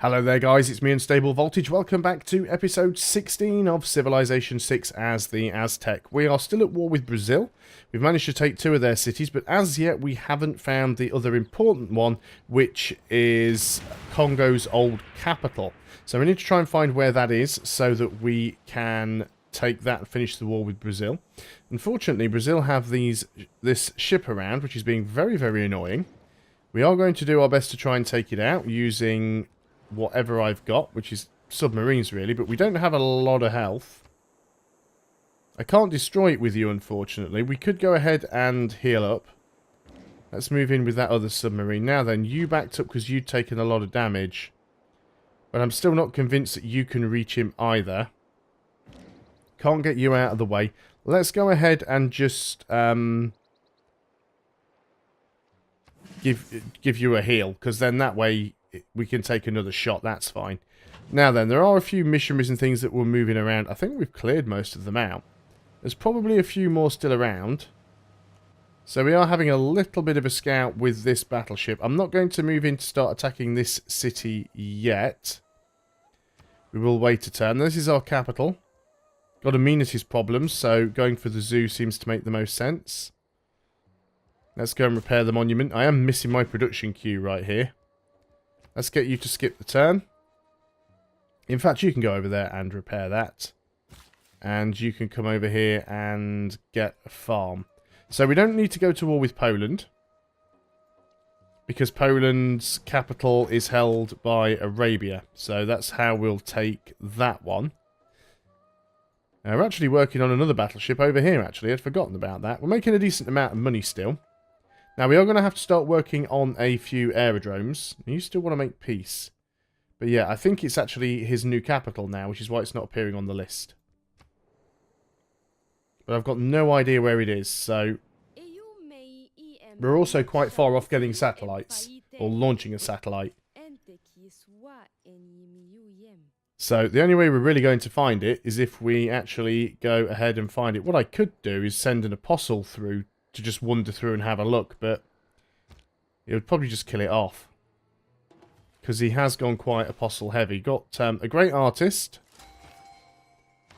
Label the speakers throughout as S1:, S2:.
S1: Hello there guys, it's me Unstable Voltage. Welcome back to episode 16 of Civilization 6 as the Aztec. We are still at war with Brazil. We've managed to take 2 of their cities, but as yet we haven't found the other important one, which is Congo's old capital. So we need to try and find where that is so that we can take that and finish the war with Brazil. Unfortunately, Brazil have this ship around, which is being very, very annoying. We are going to do our best to try and take it out using whatever I've got, which is submarines really, but we don't have a lot of health. I can't destroy it with you, unfortunately. We could go ahead and heal up. Let's move in with that other submarine. Now then, you backed up because you'd taken a lot of damage. But I'm still not convinced that you can reach him either. Can't get you out of the way. Let's go ahead and just give you a heal, because then that way we can take another shot. That's fine. Now then, there are a few missionaries and things that were moving around. I think we've cleared most of them out. There's probably a few more still around. So we are having a little bit of a scout with this battleship. I'm not going to move in to start attacking this city yet. We will wait a turn. This is our capital. Got amenities problems, so going for the zoo seems to make the most sense. Let's go and repair the monument. I am missing my production queue right here. Let's get you to skip the turn. In fact, you can go over there and repair that. And you can come over here and get a farm. So we don't need to go to war with Poland, because Poland's capital is held by Arabia. So that's how we'll take that one. Now, we're actually working on another battleship over here, actually. I'd forgotten about that. We're making a decent amount of money still. Now, we are going to have to start working on a few aerodromes. You still want to make peace. But yeah, I think it's actually his new capital now, which is why it's not appearing on the list. But I've got no idea where it is, so we're also quite far off getting satellites, or launching a satellite. So the only way we're really going to find it is if we actually go ahead and find it. What I could do is send an apostle through to just wander through and have a look, but it would probably just kill it off, because he has gone quite apostle heavy. Got a great artist,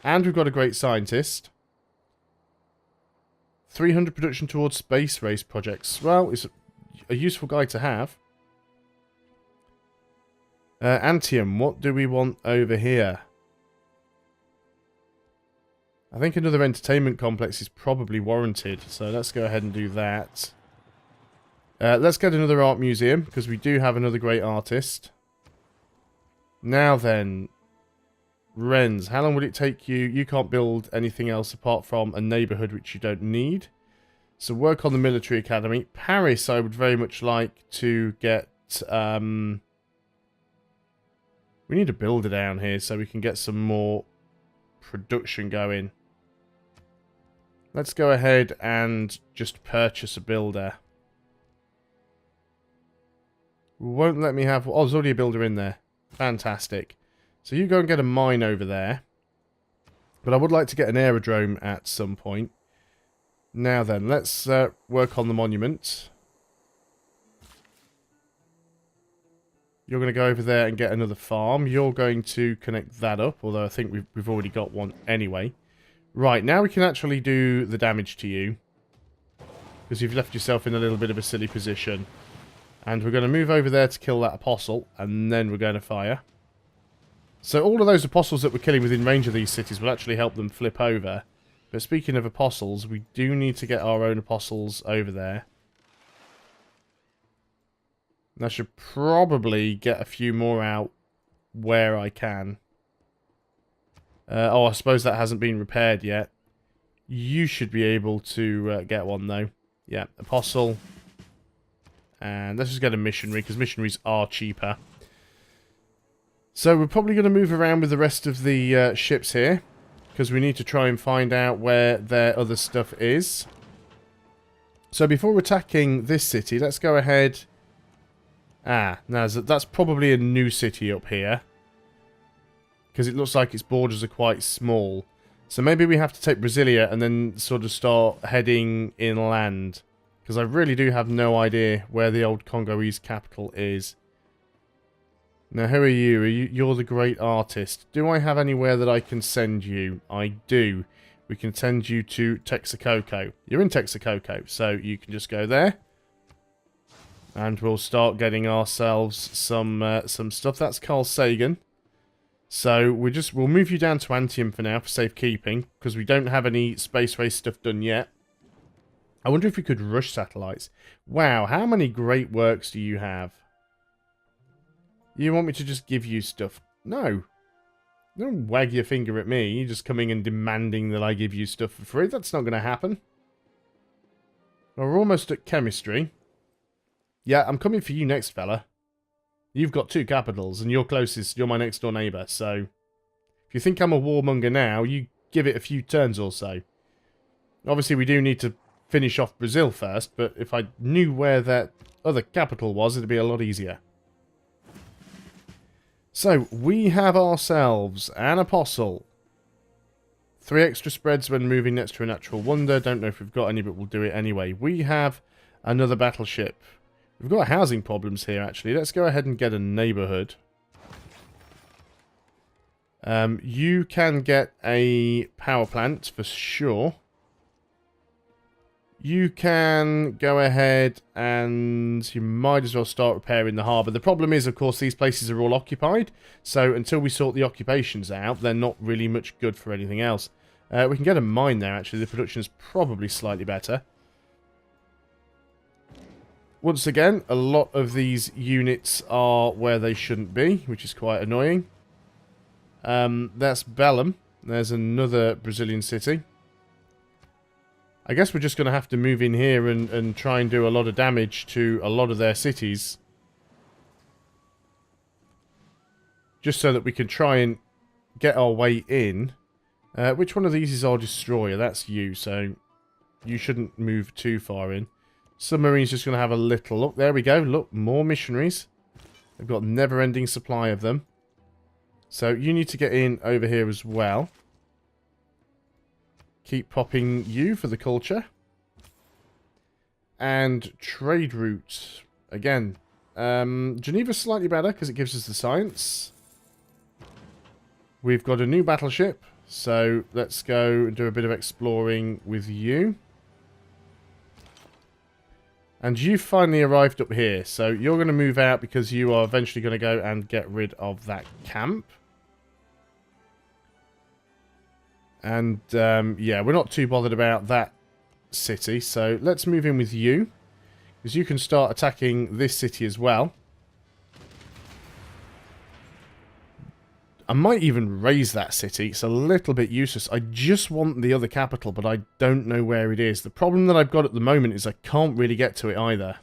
S1: and we've got a great scientist. 300 production towards space race projects. Well, it's a useful guy to have. Antium, what do we want over here? I think another entertainment complex is probably warranted, so let's go ahead and do that. Let's get another art museum, because we do have another great artist. Now then, Rennes, how long would it take you? You can't build anything else apart from a neighbourhood, which you don't need. So work on the military academy. Paris, I would very much like to get... we need a builder down here so we can get some more production going. Let's go ahead and just purchase a builder. Won't let me have... oh, there's already a builder in there. Fantastic. So you go and get a mine over there. But I would like to get an aerodrome at some point. Now then, let's work on the monument. You're going to go over there and get another farm. You're going to connect that up, although I think we've already got one anyway. Right, now we can actually do the damage to you, because you've left yourself in a little bit of a silly position. And we're going to move over there to kill that apostle, and then we're going to fire. So all of those apostles that we're killing within range of these cities will actually help them flip over. But speaking of apostles, we do need to get our own apostles over there. And I should probably get a few more out where I can. Oh, I suppose that hasn't been repaired yet. You should be able to get one, though. Yeah, apostle. And let's just get a missionary, because missionaries are cheaper. So we're probably going to move around with the rest of the ships here, because we need to try and find out where their other stuff is. So before attacking this city, let's go ahead... ah, now that's probably a new city up here, because it looks like its borders are quite small. So maybe we have to take Brasilia and then sort of start heading inland, because I really do have no idea where the old Congolese capital is. Now, who are you? You're the great artist. Do I have anywhere that I can send you? I do. We can send you to Texacoco. You're in Texacoco, so you can just go there. And we'll start getting ourselves some stuff. That's Carl Sagan. So we'll move you down to Antium for now for safekeeping, because we don't have any space race stuff done yet. I wonder if we could rush satellites. Wow, how many great works do you have? You want me to just give you stuff? No. Don't wag your finger at me. You're just coming and demanding that I give you stuff for free. That's not going to happen. Well, we're almost at chemistry. Yeah, I'm coming for you next, fella. You've got 2 capitals, and you're closest. You're my next door neighbour, so... If you think I'm a warmonger now, you give it a few turns or so. Obviously, we do need to finish off Brazil first, but if I knew where that other capital was, it'd be a lot easier. So, we have ourselves an apostle. 3 extra spreads when moving next to a natural wonder. Don't know if we've got any, but we'll do it anyway. We have another battleship. We've got housing problems here, actually. Let's go ahead and get a neighbourhood. You can get a power plant for sure. You can go ahead and you might as well start repairing the harbour. The problem is, of course, these places are all occupied. So until we sort the occupations out, they're not really much good for anything else. We can get a mine there, actually. The production is probably slightly better. Once again, a lot of these units are where they shouldn't be, which is quite annoying. That's Belém. There's another Brazilian city. I guess we're just going to have to move in here and try and do a lot of damage to a lot of their cities. Just so that we can try and get our way in. Which one of these is our destroyer? That's you, so you shouldn't move too far in. Submarine's just going to have a little look. There we go. Look, more missionaries. They've got never-ending supply of them. So you need to get in over here as well. Keep popping you for the culture. And trade route. Again. Geneva's slightly better because it gives us the science. We've got a new battleship. So let's go and do a bit of exploring with you. And you finally arrived up here, so you're going to move out because you are eventually going to go and get rid of that camp. And, yeah, we're not too bothered about that city, so let's move in with you. Because you can start attacking this city as well. I might even raise that city. It's a little bit useless. I just want the other capital, but I don't know where it is. The problem that I've got at the moment is I can't really get to it either.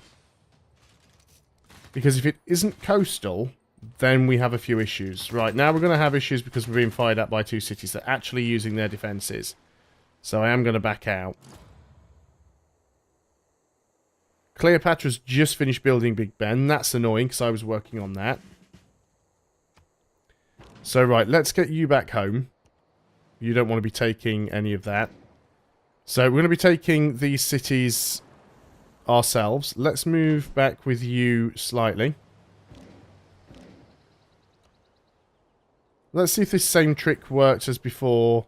S1: Because if it isn't coastal, then we have a few issues. Right, now we're going to have issues because we're being fired at by 2 cities that are actually using their defences. So I am going to back out. Cleopatra's just finished building Big Ben. That's annoying because I was working on that. So, right, let's get you back home. You don't want to be taking any of that. So, we're going to be taking these cities ourselves. Let's move back with you slightly. Let's see if this same trick works as before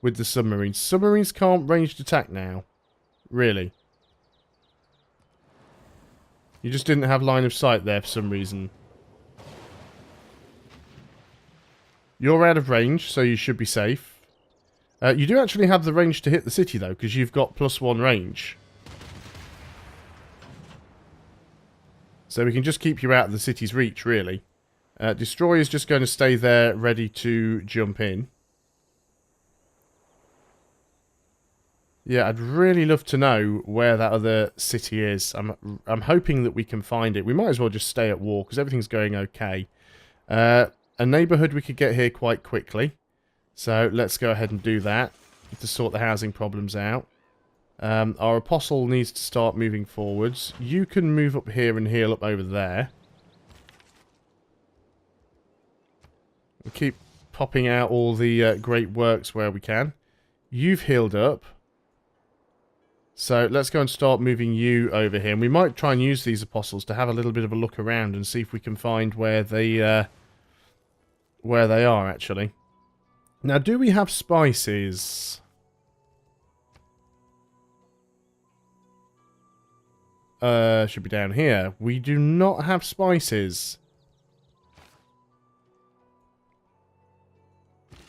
S1: with the submarines. Submarines can't ranged attack now. Really. You just didn't have line of sight there for some reason. You're out of range, so you should be safe. You do actually have the range to hit the city, though, because you've got +1 range. So we can just keep you out of the city's reach, really. Destroyer's just going to stay there, ready to jump in. Yeah, I'd really love to know where that other city is. I'm hoping that we can find it. We might as well just stay at war, because everything's going okay. A neighbourhood we could get here quite quickly. So let's go ahead and do that to sort the housing problems out. Our apostle needs to start moving forwards. You can move up here and heal up over there. We'll keep popping out all the great works where we can. You've healed up. So let's go and start moving you over here. And we might try and use these apostles to have a little bit of a look around and see if we can find where the where they are, actually. Now, do we have spices? Should be down here. We do not have spices.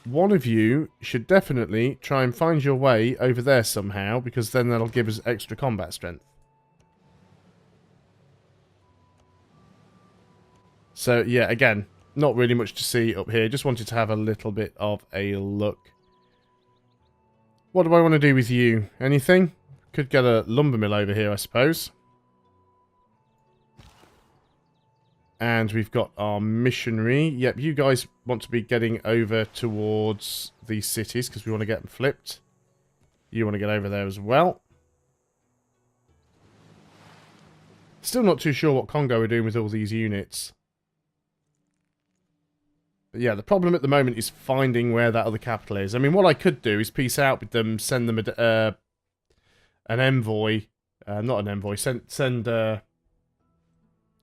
S1: One of you should definitely try and find your way over there somehow, because then that'll give us extra combat strength. So, yeah, again, not really much to see up here. Just wanted to have a little bit of a look. What do I want to do with you? Anything? Could get a lumber mill over here, I suppose. And we've got our missionary. Yep, you guys want to be getting over towards these cities because we want to get them flipped. You want to get over there as well. Still not too sure what Congo are doing with all these units. But yeah, the problem at the moment is finding where that other capital is. I mean, what I could do is peace out with them, send them an envoy. Not an envoy, send an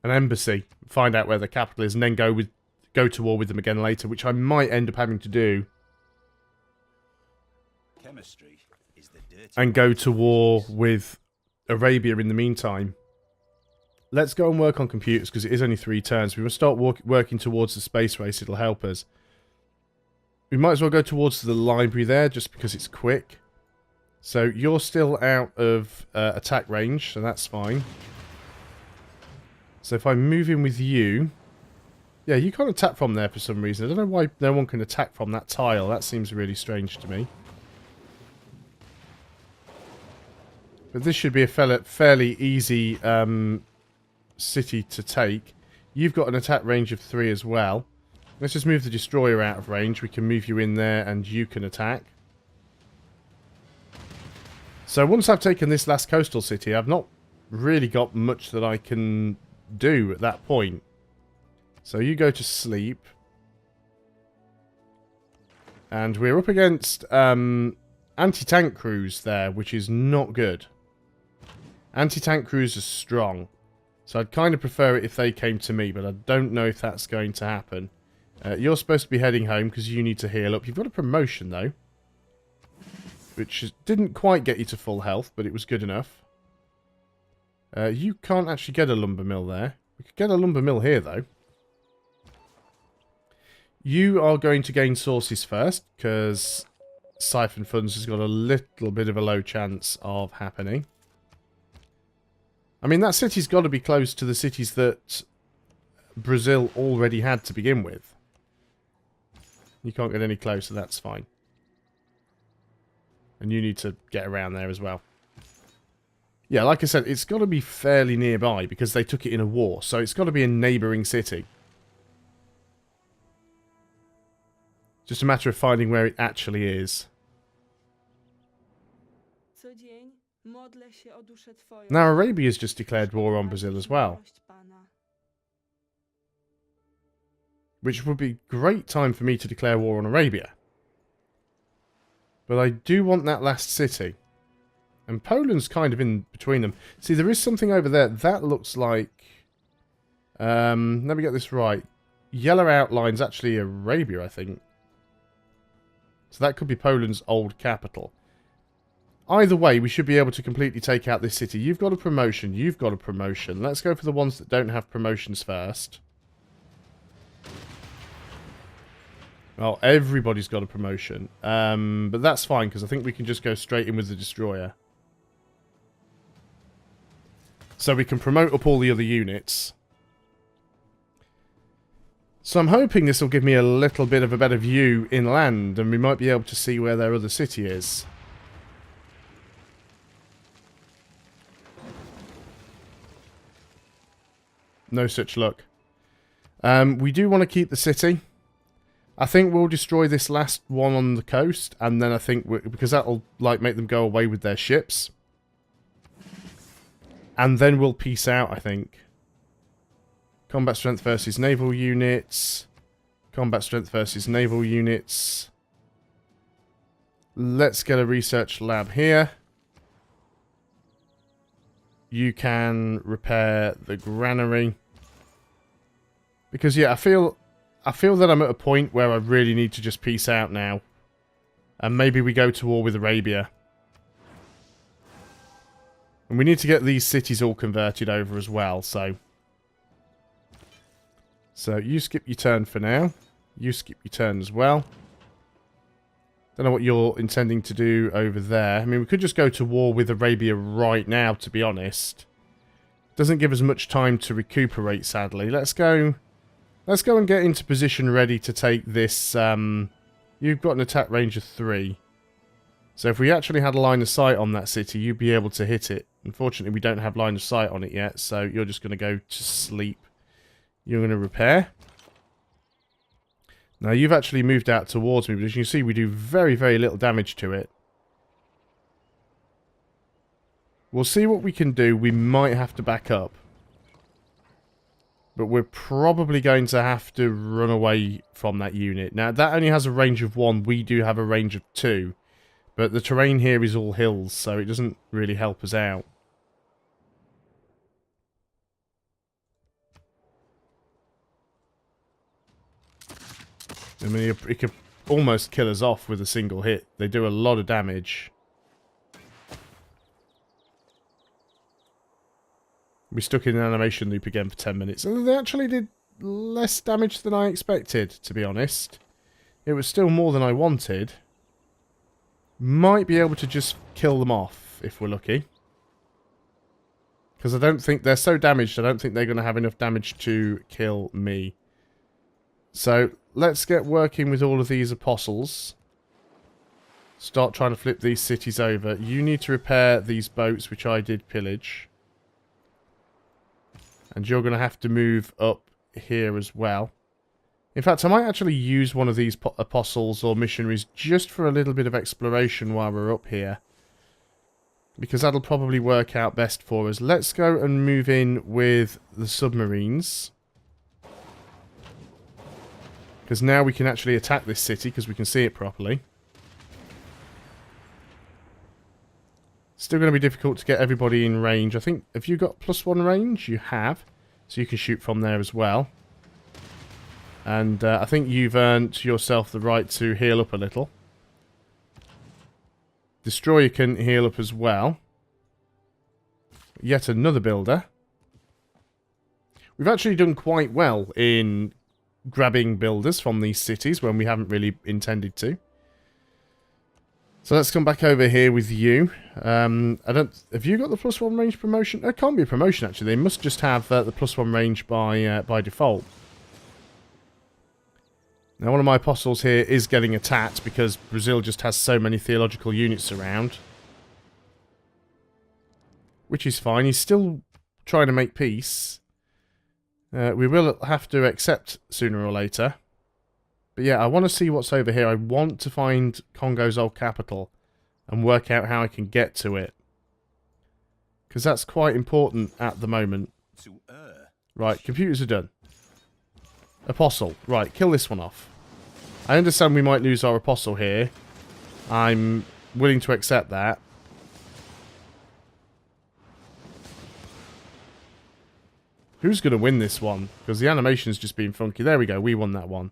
S1: embassy, find out where the capital is, and then go to war with them again later, which I might end up having to do.
S2: Chemistry is the dirty
S1: and go to war with Arabia in the meantime. Let's go and work on computers, because it is only 3 turns. We must start working towards the space race. It'll help us. We might as well go towards the library there, just because it's quick. So you're still out of attack range, so that's fine. So if I move in with you... Yeah, you can't attack from there for some reason. I don't know why no one can attack from that tile. That seems really strange to me. But this should be a fairly easy city to take. You've got an attack range of 3 as well. Let's just move the destroyer out of range. We can move you in there and you can attack. So once I've taken this last coastal city, I've not really got much that I can do at that point. So you go to sleep. And we're up against anti-tank crews there, which is not good. Anti-tank crews are strong. So I'd kind of prefer it if they came to me, but I don't know if that's going to happen. You're supposed to be heading home because you need to heal up. You've got a promotion, though. Which didn't quite get you to full health, but it was good enough. You can't actually get a lumber mill there. We could get a lumber mill here, though. You are going to gain sources first, because Siphon Funds has got a little bit of a low chance of happening. I mean, that city's got to be close to the cities that Brazil already had to begin with. You can't get any closer, that's fine. And you need to get around there as well. Yeah, like I said, it's got to be fairly nearby because they took it in a war. So it's got to be a neighbouring city. Just a matter of finding where it actually is. Now, Arabia's just declared war on Brazil as well. Which would be a great time for me to declare war on Arabia. But I do want that last city. And Poland's kind of in between them. See, there is something over there. That looks like... let me get this right. Yellow outline's actually Arabia, I think. So that could be Poland's old capital. Either way, we should be able to completely take out this city. You've got a promotion. You've got a promotion. Let's go for the ones that don't have promotions first. Well, everybody's got a promotion. But that's fine, because I think we can just go straight in with the destroyer. So we can promote up all the other units. So I'm hoping this will give me a little bit of a better view inland, and we might be able to see where their other city is. No such luck. We do want to keep the city. I think we'll destroy this last one on the coast, and then I think, because that'll like make them go away with their ships. And then we'll peace out, I think. Combat strength versus naval units. Combat strength versus naval units. Let's get a research lab here. You can repair the granary. Because, yeah, I feel I feel that I'm at a point where I really need to just peace out now. And maybe we go to war with Arabia. And we need to get these cities all converted over as well, so... So, you skip your turn for now. You skip your turn as well. Don't know what you're intending to do over there. I mean, we could just go to war with Arabia right now, to be honest. Doesn't give us much time to recuperate, sadly. Let's go and get into position ready to take this. You've got an attack range of 3. So if we actually had a line of sight on that city, you'd be able to hit it. Unfortunately, we don't have line of sight on it yet, so you're just going to go to sleep. You're going to repair. Now, you've actually moved out towards me, but as you can see, we do very, very little damage to it. We'll see what we can do. We might have to back up. But we're probably going to have to run away from that unit. Now, that only has a range of 1. We do have a range of 2. But the terrain here is all hills, so it doesn't really help us out. I mean, it could almost kill us off with a single hit. They do a lot of damage. We stuck in an animation loop again for 10 minutes. And they actually did less damage than I expected, to be honest. It was still more than I wanted. Might be able to just kill them off, if we're lucky. Because I don't think they're so damaged, I don't think they're going to have enough damage to kill me. So, let's get working with all of these apostles. Start trying to flip these cities over. You need to repair these boats, which I did pillage. And you're going to have to move up here as well. In fact, I might actually use one of these apostles or missionaries just for a little bit of exploration while we're up here. Because that'll probably work out best for us. Let's go and move in with the submarines. Because now we can actually attack this city because we can see it properly. Still going to be difficult to get everybody in range. I think, have you got +1 range? You have. So you can shoot from there as well. And I think you've earned yourself the right to heal up a little. Destroyer can heal up as well. Yet another builder. We've actually done quite well in grabbing builders from these cities when we haven't really intended to. So let's come back over here with you. Have you got the +1 range promotion? It can't be a promotion actually. They must just have the +1 range by default. Now one of my apostles here is getting attacked because Brazil just has so many theological units around. Which is fine. He's still trying to make peace. We will have to accept sooner or later. But yeah, I want to see what's over here. I want to find Congo's old capital and work out how I can get to it. Because that's quite important at the moment. Right, computers are done. Apostle. Right, kill this one off. I understand we might lose our apostle here. I'm willing to accept that. Who's going to win this one? Because the animation's just been funky. There we go, we won that one.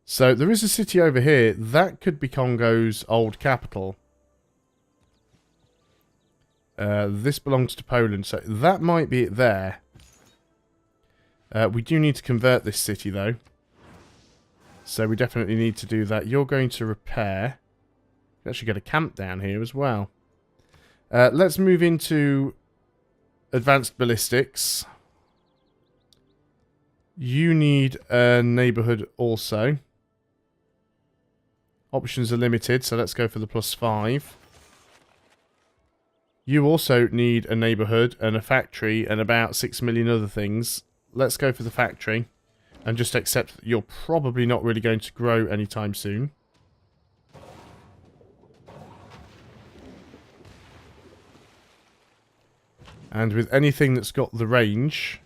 S1: So, there is a city over here. That could be Congo's old capital. This belongs to Poland, so that might be it there. We do need to convert this city, though. So, we definitely need to do that. You're going to repair. You actually get a camp down here as well. Let's move into advanced ballistics. You need a neighbourhood also. Options are limited, so let's go for the +5. You also need a neighbourhood and a factory and about 6 million other things. Let's go for the factory and just accept that you're probably not really going to grow anytime soon. And with anything that's got the range,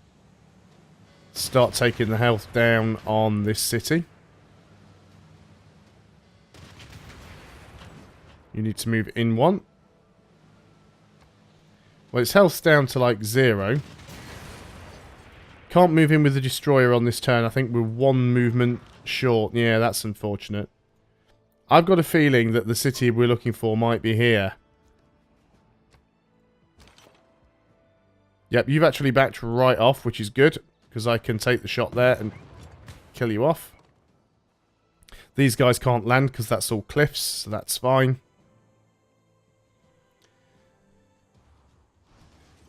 S1: start taking the health down on this city. You need to move in one. Well, its health's down to like 0. Can't move in with the destroyer on this turn. I think we're one movement short. Yeah, that's unfortunate. I've got a feeling that the city we're looking for might be here. Yep, you've actually backed right off, which is good, because I can take the shot there and kill you off. These guys can't land because that's all cliffs, so that's fine.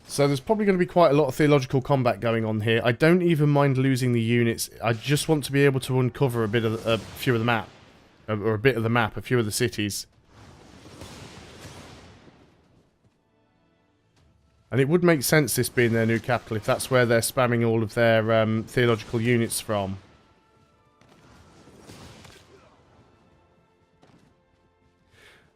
S1: So there's probably going to be quite a lot of theological combat going on here. I don't even mind losing the units. I just want to be able to uncover a few of the map. Or a bit of the map, a few of the cities. And it would make sense, this being their new capital, if that's where they're spamming all of their theological units from.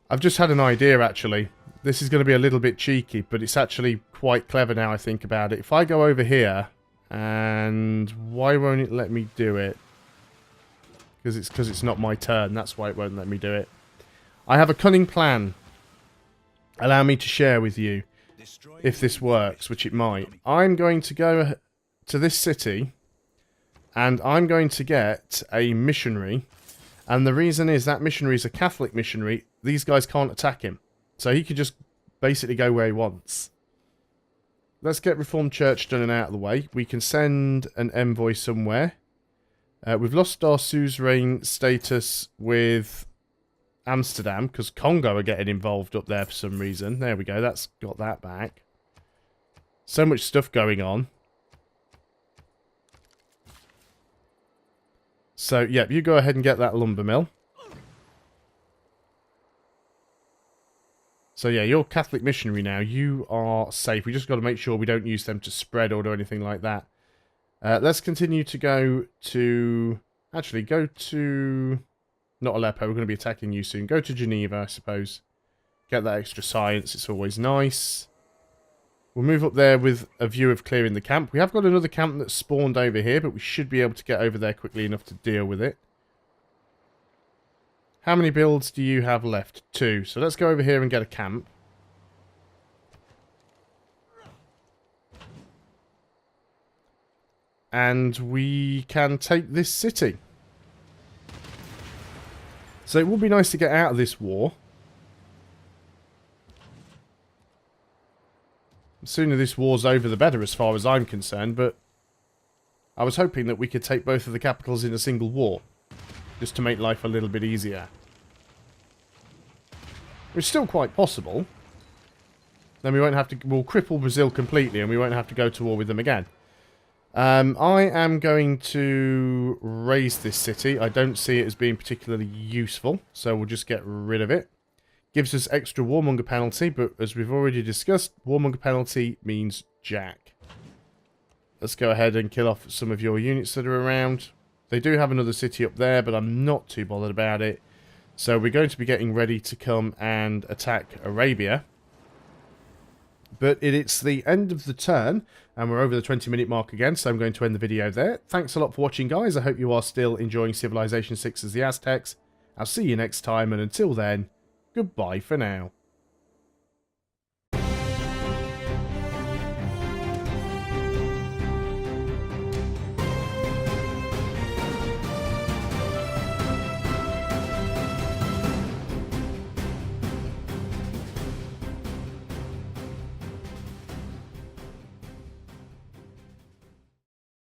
S1: I've just had an idea, actually. This is going to be a little bit cheeky, but it's actually quite clever now I think about it. If I go over here, and why won't it let me do it? Because it's not my turn, that's why it won't let me do it. I have a cunning plan. Allow me to share with you, if this works, which it might. I'm going to go to this city, and I'm going to get a missionary. And the reason is that missionary is a Catholic missionary. These guys can't attack him. So he could just basically go where he wants. Let's get Reformed Church done and out of the way. We can send an envoy somewhere. We've lost our suzerain status with Amsterdam, because Congo are getting involved up there for some reason. There we go, that's got that back. So much stuff going on. So, yep, you go ahead and get that lumber mill. So, yeah, you're Catholic missionary now. You are safe. We just got to make sure we don't use them to spread or do anything like that. Let's continue to go to... Actually, go to... Not Aleppo, we're going to be attacking you soon. Go to Geneva, I suppose. Get that extra science, it's always nice. We'll move up there with a view of clearing the camp. We have got another camp that's spawned over here, but we should be able to get over there quickly enough to deal with it. How many builds do you have left? 2. So let's go over here and get a camp. And we can take this city. So it would be nice to get out of this war. The sooner this war's over, the better as far as I'm concerned, but I was hoping that we could take both of the capitals in a single war, just to make life a little bit easier. Which is still quite possible. Then we won't have to... We'll cripple Brazil completely and we won't have to go to war with them again. I am going to raise this city. I don't see it as being particularly useful, so we'll just get rid of it. Gives us extra warmonger penalty, but as we've already discussed, warmonger penalty means jack. Let's go ahead and kill off some of your units that are around. They do have another city up there, but I'm not too bothered about it. So we're going to be getting ready to come and attack Arabia. But it's the end of the turn, and we're over the 20-minute mark again, so I'm going to end the video there. Thanks a lot for watching, guys. I hope you are still enjoying Civilization 6 as the Aztecs. I'll see you next time, and until then, goodbye for now.